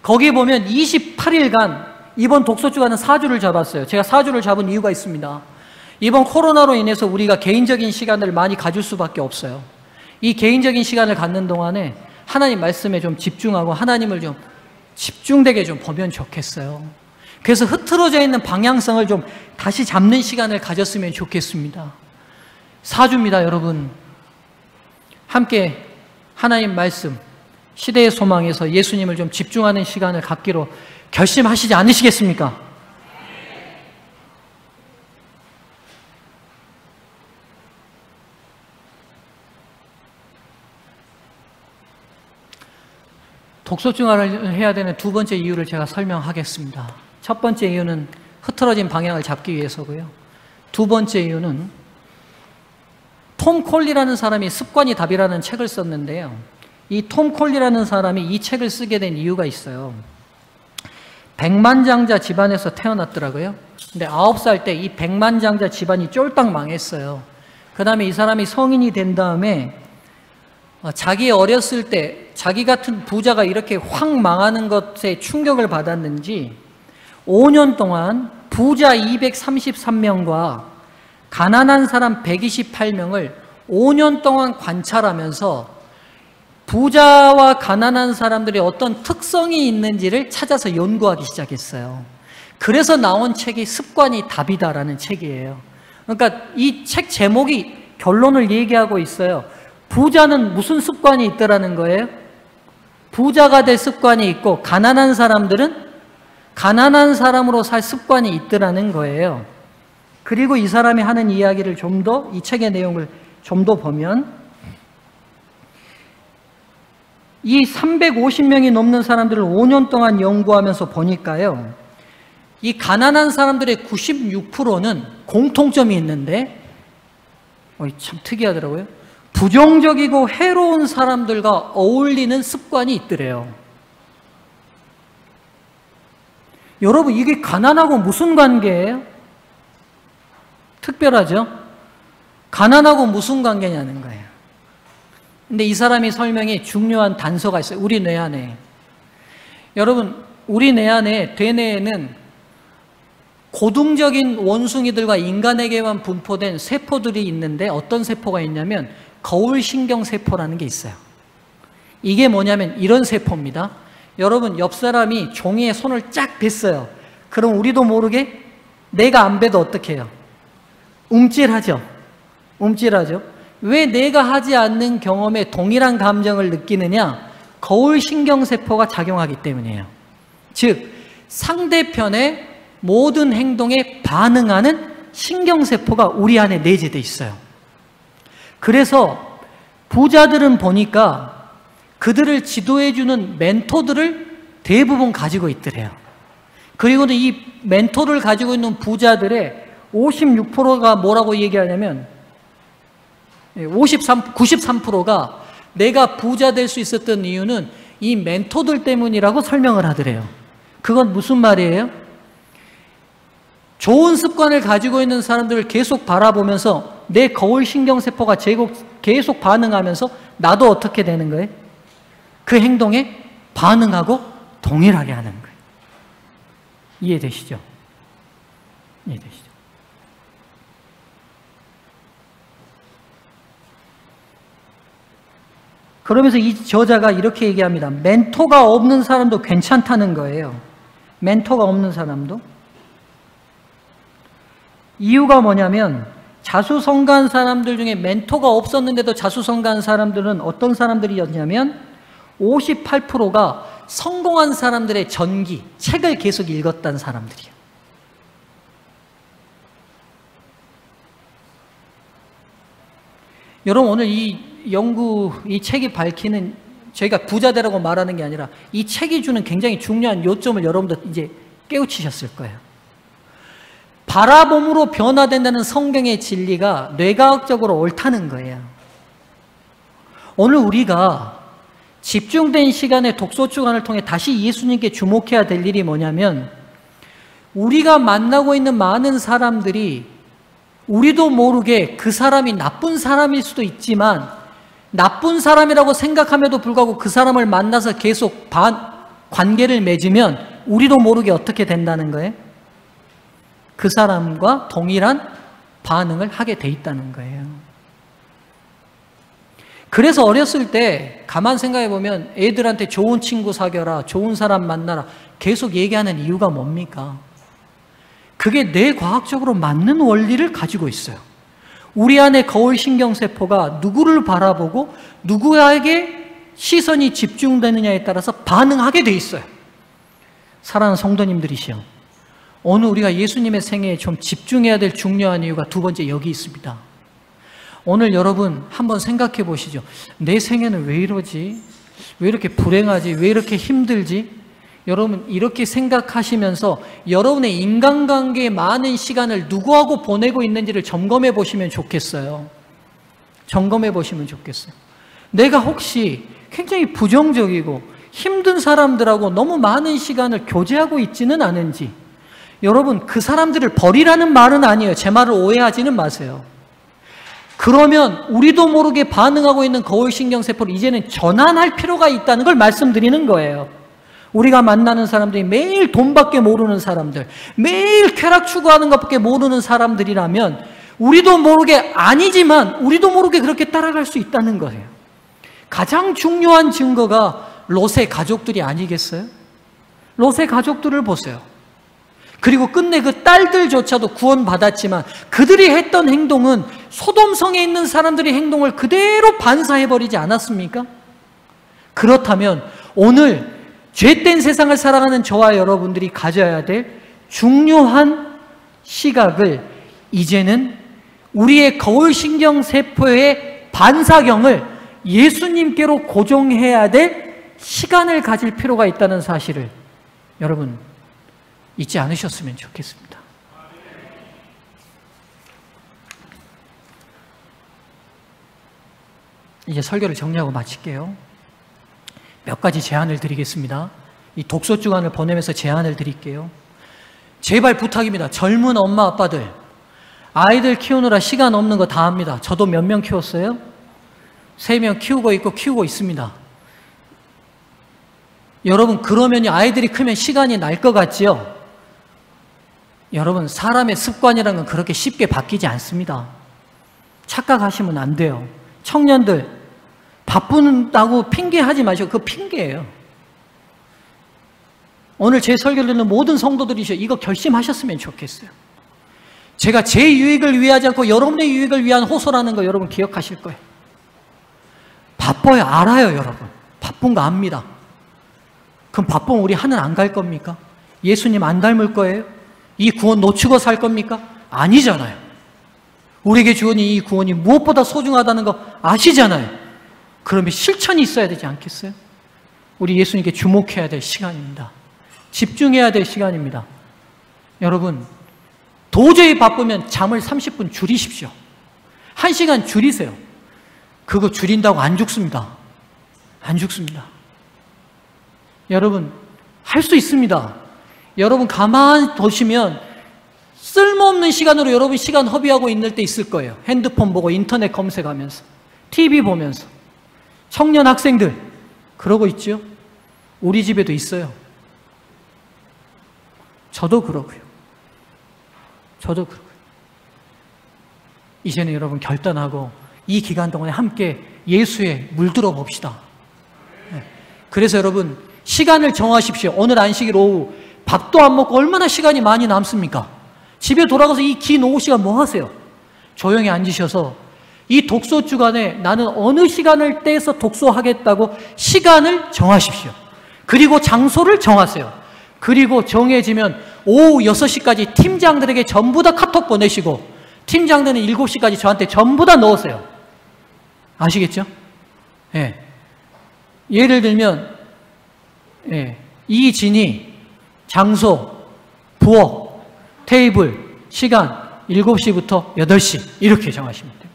거기에 보면 28일간 이번 독서 주간은 4주를 잡았어요. 제가 4주를 잡은 이유가 있습니다. 이번 코로나로 인해서 우리가 개인적인 시간을 많이 가질 수밖에 없어요. 이 개인적인 시간을 갖는 동안에 하나님 말씀에 좀 집중하고 하나님을 좀 집중되게 좀 보면 좋겠어요. 그래서 흐트러져 있는 방향성을 좀 다시 잡는 시간을 가졌으면 좋겠습니다. 4주입니다, 여러분. 함께 하나님 말씀, 시대의 소망에서 예수님을 좀 집중하는 시간을 갖기로 결심하시지 않으시겠습니까? 독서 주간을 해야 되는 두 번째 이유를 제가 설명하겠습니다. 첫 번째 이유는 흐트러진 방향을 잡기 위해서고요. 두 번째 이유는 톰 콜리라는 사람이 습관이 답이라는 책을 썼는데요. 이 톰 콜리라는 사람이 이 책을 쓰게 된 이유가 있어요. 백만장자 집안에서 태어났더라고요. 근데 9살 때 이 백만장자 집안이 쫄딱 망했어요. 그 다음에 이 사람이 성인이 된 다음에 자기 어렸을 때 자기 같은 부자가 이렇게 확 망하는 것에 충격을 받았는지 5년 동안 부자 233명과 가난한 사람 128명을 5년 동안 관찰하면서 부자와 가난한 사람들이 어떤 특성이 있는지를 찾아서 연구하기 시작했어요. 그래서 나온 책이 습관이 답이다라는 책이에요. 그러니까 이 책 제목이 결론을 얘기하고 있어요. 부자는 무슨 습관이 있더라는 거예요? 부자가 될 습관이 있고 가난한 사람들은 가난한 사람으로 살 습관이 있더라는 거예요. 그리고 이 사람이 하는 이야기를 좀 더, 이 책의 내용을 좀 더 보면 이 350명이 넘는 사람들을 5년 동안 연구하면서 보니까요, 이 가난한 사람들의 96%는 공통점이 있는데 참 특이하더라고요. 부정적이고 해로운 사람들과 어울리는 습관이 있더래요. 여러분, 이게 가난하고 무슨 관계예요? 특별하죠? 가난하고 무슨 관계냐는 거예요. 근데 이 사람이 설명에 중요한 단서가 있어요. 우리 뇌 안에. 여러분, 우리 뇌 안에, 대뇌에는 고등적인 원숭이들과 인간에게만 분포된 세포들이 있는데 어떤 세포가 있냐면 거울신경세포라는 게 있어요. 이게 뭐냐면 이런 세포입니다. 여러분, 옆 사람이 종이에 손을 쫙 댔어요. 그럼 우리도 모르게 내가 안 베도 어떻게 해요? 움찔하죠. 움찔하죠. 왜 내가 하지 않는 경험에 동일한 감정을 느끼느냐? 거울신경세포가 작용하기 때문이에요. 즉, 상대편의 모든 행동에 반응하는 신경세포가 우리 안에 내재되어 있어요. 그래서 부자들은 보니까 그들을 지도해주는 멘토들을 대부분 가지고 있더래요. 그리고 이 멘토를 가지고 있는 부자들의 56%가 뭐라고 얘기하냐면 93%가 내가 부자 될 수 있었던 이유는 이 멘토들 때문이라고 설명을 하더래요. 그건 무슨 말이에요? 좋은 습관을 가지고 있는 사람들을 계속 바라보면서 내 거울신경세포가 계속 반응하면서 나도 어떻게 되는 거예요? 그 행동에 반응하고 동일하게 하는 거예요. 이해되시죠? 이해되시죠? 그러면서 이 저자가 이렇게 얘기합니다. 멘토가 없는 사람도 괜찮다는 거예요. 멘토가 없는 사람도. 이유가 뭐냐면 자수성가한 사람들 중에 멘토가 없었는데도 자수성가한 사람들은 어떤 사람들이었냐면 58%가 성공한 사람들의 전기, 책을 계속 읽었다는 사람들이에요. 여러분, 오늘 이 책이 밝히는, 저희가 부자되라고 말하는 게 아니라 이 책이 주는 굉장히 중요한 요점을 여러분들 이제 깨우치셨을 거예요. 바라봄으로 변화된다는 성경의 진리가 뇌과학적으로 옳다는 거예요. 오늘 우리가 집중된 시간에 독서 주간을 통해 다시 예수님께 주목해야 될 일이 뭐냐면, 우리가 만나고 있는 많은 사람들이 우리도 모르게 그 사람이 나쁜 사람일 수도 있지만, 나쁜 사람이라고 생각함에도 불구하고 그 사람을 만나서 계속 관계를 맺으면 우리도 모르게 어떻게 된다는 거예요? 그 사람과 동일한 반응을 하게 돼 있다는 거예요. 그래서 어렸을 때 가만 생각해 보면 애들한테 좋은 친구 사귀어라, 좋은 사람 만나라 계속 얘기하는 이유가 뭡니까? 그게 뇌과학적으로 맞는 원리를 가지고 있어요. 우리 안에 거울신경세포가 누구를 바라보고 누구에게 시선이 집중되느냐에 따라서 반응하게 돼 있어요. 사랑하는 성도님들이시여, 오늘 우리가 예수님의 생애에 좀 집중해야 될 중요한 이유가 두 번째 여기 있습니다. 오늘 여러분 한번 생각해 보시죠. 내 생애는 왜 이러지? 왜 이렇게 불행하지? 왜 이렇게 힘들지? 여러분, 이렇게 생각하시면서 여러분의 인간관계에 많은 시간을 누구하고 보내고 있는지를 점검해 보시면 좋겠어요. 점검해 보시면 좋겠어요. 내가 혹시 굉장히 부정적이고 힘든 사람들하고 너무 많은 시간을 교제하고 있지는 않은지. 여러분, 그 사람들을 버리라는 말은 아니에요. 제 말을 오해하지는 마세요. 그러면 우리도 모르게 반응하고 있는 거울신경세포를 이제는 전환할 필요가 있다는 걸 말씀드리는 거예요. 우리가 만나는 사람들이 매일 돈밖에 모르는 사람들, 매일 쾌락 추구하는 것밖에 모르는 사람들이라면 우리도 모르게, 아니지만 우리도 모르게 그렇게 따라갈 수 있다는 거예요. 가장 중요한 증거가 롯의 가족들이 아니겠어요? 롯의 가족들을 보세요. 그리고 끝내 그 딸들조차도 구원받았지만 그들이 했던 행동은 소돔성에 있는 사람들의 행동을 그대로 반사해버리지 않았습니까? 그렇다면 오늘 죄된 세상을 살아가는 저와 여러분들이 가져야 될 중요한 시각을 이제는 우리의 거울신경세포의 반사경을 예수님께로 고정해야 될 시간을 가질 필요가 있다는 사실을 여러분 잊지 않으셨으면 좋겠습니다. 이제 설교를 정리하고 마칠게요. 몇 가지 제안을 드리겠습니다. 이 독서 주간을 보내면서 제안을 드릴게요. 제발 부탁입니다. 젊은 엄마 아빠들, 아이들 키우느라 시간 없는 거 다 압니다. 저도 몇 명 키웠어요? 3명 키우고 있고 키우고 있습니다. 여러분, 그러면 아이들이 크면 시간이 날 것 같지요? 여러분, 사람의 습관이라는 건 그렇게 쉽게 바뀌지 않습니다. 착각하시면 안 돼요. 청년들, 바쁜다고 핑계하지 마시고 그거 핑계예요. 오늘 제 설교를 듣는 모든 성도들이 이거 결심하셨으면 좋겠어요. 제가 제 유익을 위하지 않고 여러분의 유익을 위한 호소라는 거 여러분 기억하실 거예요. 바빠요. 알아요, 여러분. 바쁜 거 압니다. 그럼 바쁘면 우리 하늘 안 갈 겁니까? 예수님 안 닮을 거예요? 이 구원 놓치고 살 겁니까? 아니잖아요. 우리에게 주어진 이 구원이 무엇보다 소중하다는 거 아시잖아요. 그러면 실천이 있어야 되지 않겠어요? 우리 예수님께 주목해야 될 시간입니다. 집중해야 될 시간입니다. 여러분, 도저히 바쁘면 잠을 30분 줄이십시오. 1시간 줄이세요. 그거 줄인다고 안 죽습니다. 안 죽습니다. 여러분, 할 수 있습니다. 여러분 가만히 보시면 쓸모없는 시간으로 여러분 시간 허비하고 있는 때 있을 거예요. 핸드폰 보고 인터넷 검색하면서, TV 보면서. 청년 학생들 그러고 있죠? 우리 집에도 있어요. 저도 그러고요. 저도 그러고요. 이제는 여러분 결단하고 이 기간 동안에 함께 예수에 물들어 봅시다. 그래서 여러분 시간을 정하십시오. 오늘 안식일 오후 밥도 안 먹고 얼마나 시간이 많이 남습니까? 집에 돌아가서 이 긴 오후 시간 뭐 하세요? 조용히 앉으셔서 이 독서 주간에 나는 어느 시간을 떼서 독서하겠다고 시간을 정하십시오. 그리고 장소를 정하세요. 그리고 정해지면 오후 6시까지 팀장들에게 전부 다 카톡 보내시고 팀장들은 7시까지 저한테 전부 다 넣으세요. 아시겠죠? 예. 예를 들면 이진이 장소, 부엌, 테이블, 시간 7시부터 8시 이렇게 정하시면 됩니다.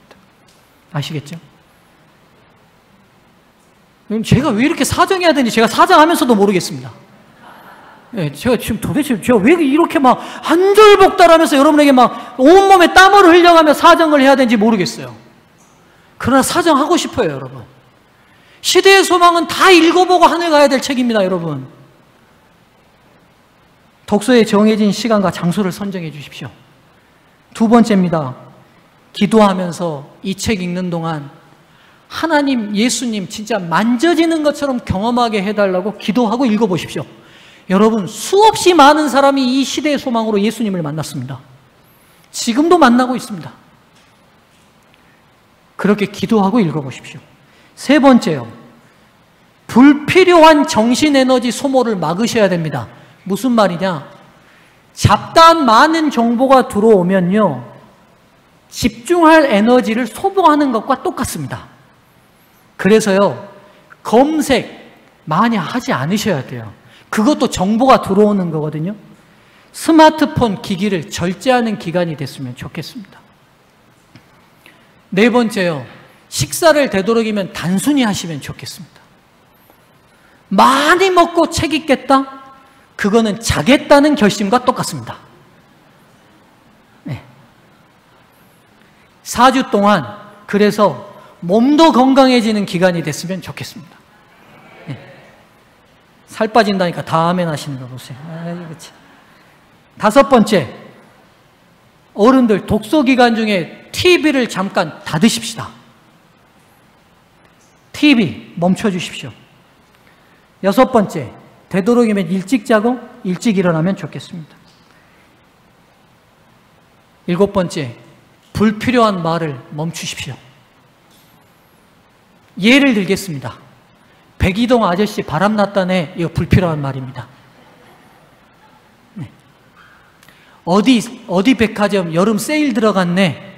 아시겠죠? 제가 왜 이렇게 사정해야 되는지 제가 사정하면서도 모르겠습니다. 제가 지금 도대체 제가 왜 이렇게 막 한절복달하면서 여러분에게 막 온몸에 땀을 흘려가며 사정을 해야 되는지 모르겠어요. 그러나 사정하고 싶어요, 여러분. 시대의 소망은 다 읽어보고 하늘 가야 될 책입니다, 여러분. 독서에 정해진 시간과 장소를 선정해 주십시오. 두 번째입니다. 기도하면서 이 책 읽는 동안 하나님, 예수님 진짜 만져지는 것처럼 경험하게 해달라고 기도하고 읽어보십시오. 여러분, 수없이 많은 사람이 이 시대의 소망으로 예수님을 만났습니다. 지금도 만나고 있습니다. 그렇게 기도하고 읽어보십시오. 세 번째요. 불필요한 정신에너지 소모를 막으셔야 됩니다. 무슨 말이냐? 잡다한 많은 정보가 들어오면요, 집중할 에너지를 소모하는 것과 똑같습니다. 그래서요, 검색 많이 하지 않으셔야 돼요. 그것도 정보가 들어오는 거거든요. 스마트폰 기기를 절제하는 기간이 됐으면 좋겠습니다. 네 번째요, 식사를 되도록이면 단순히 하시면 좋겠습니다. 많이 먹고 책 읽겠다? 그거는 자겠다는 결심과 똑같습니다. 4주 동안 그래서 몸도 건강해지는 기간이 됐으면 좋겠습니다. 살 빠진다니까 다 아멘 하시는 거 보세요. 다섯 번째, 어른들 독서 기간 중에 TV를 잠깐 닫으십시다. TV 멈춰주십시오. 여섯 번째, 되도록이면 일찍 자고 일찍 일어나면 좋겠습니다. 7번째, 불필요한 말을 멈추십시오. 예를 들겠습니다. 백이동 아저씨 바람났다네. 이거 불필요한 말입니다. 네. 어디 백화점 여름 세일 들어갔네.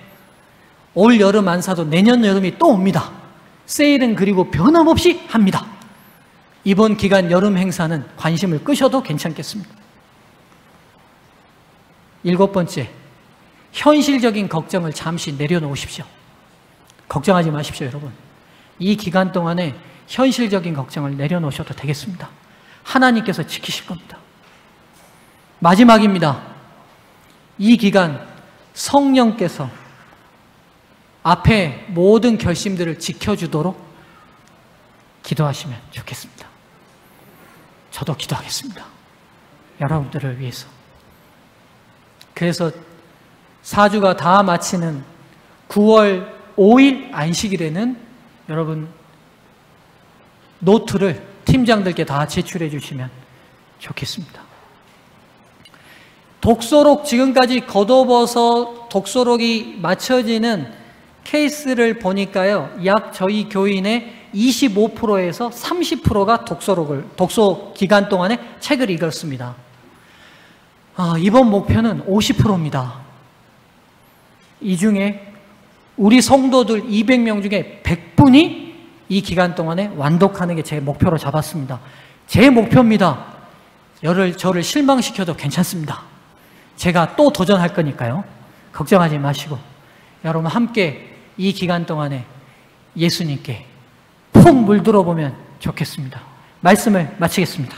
올 여름 안 사도 내년 여름이 또 옵니다. 세일은 그리고 변함없이 합니다. 이번 기간 여름 행사는 관심을 끄셔도 괜찮겠습니다. 7번째, 현실적인 걱정을 잠시 내려놓으십시오. 걱정하지 마십시오, 여러분. 이 기간 동안에 현실적인 걱정을 내려놓으셔도 되겠습니다. 하나님께서 지키실 겁니다. 마지막입니다. 이 기간 성령께서 앞에 모든 결심들을 지켜주도록 기도하시면 좋겠습니다. 저도 기도하겠습니다. 여러분들을 위해서. 그래서 4주가 다 마치는 9월 5일 안식일에는 여러분 노트를 팀장들께 다 제출해 주시면 좋겠습니다. 독서록, 지금까지 걷어버서 독서록이 맞춰지는 케이스를 보니까요, 약 저희 교인의 25%에서 30%가 독서 기간 동안에 책을 읽었습니다. 이번 목표는 50%입니다. 이 중에 우리 성도들 200명 중에 100분이 이 기간 동안에 완독하는 게 제 목표로 잡았습니다. 제 목표입니다. 저를 실망시켜도 괜찮습니다. 제가 또 도전할 거니까요. 걱정하지 마시고 여러분 함께 이 기간 동안에 예수님께 푹 물들어 보면 좋겠습니다. 말씀을 마치겠습니다.